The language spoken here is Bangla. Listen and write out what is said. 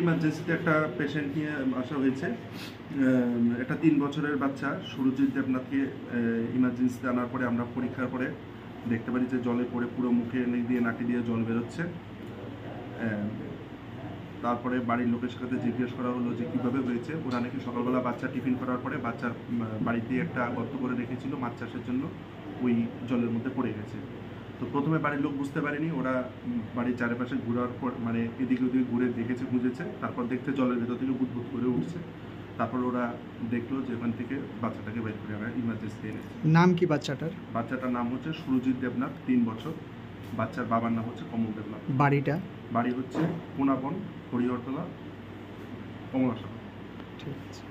ইমার্জেন্সিতে একটা পেশেন্ট নিয়ে আসা হয়েছে। একটা 3 বছরের বাচ্চা সুরজিৎ দেবনাথকে ইমার্জেন্সিতে আনার পরে আমরা পরীক্ষার পরে দেখতে পারি যে জলে পড়ে পুরো মুখে দিয়ে নাকি দিয়ে জল বেরোচ্ছে। তারপরে বাড়ির লোকের সাথে জিজ্ঞেস করা হলো যে কীভাবে হয়েছে। ওরা নাকি সকালবেলা বাচ্চা টিফিন করার পরে বাচ্চার বাড়িতে একটা গর্ত করে রেখেছিল মাছ চাষের জন্য, ওই জলের মধ্যে পড়ে গেছে। তো প্রথমে বাড়ির লোক বুঝতে পারেনি, ওরা বাড়ির চারিপাশে ঘোরার পর মানে এদিকে ওদিকে ঘুরে দেখেছে, খুঁজেছে, তারপর দেখতে জলের ভেতর থেকে বুদবুদ করে উঠছে। তারপর ওরা দেখলো যে ওখান থেকে বাচ্চাটাকে বের করে আমরা ইমার্জেন্সি এনেছি। নাম কি বাচ্চাটার? বাচ্চাটার নাম হচ্ছে সুরজিৎ দেবনাথ, 3 বছর। বাচ্চার বাবার নাম হচ্ছে কমল দেবনাথ। বাড়ি হচ্ছে কোনাবন, হরিহরতলা, কমলাশালা। ঠিক আছে।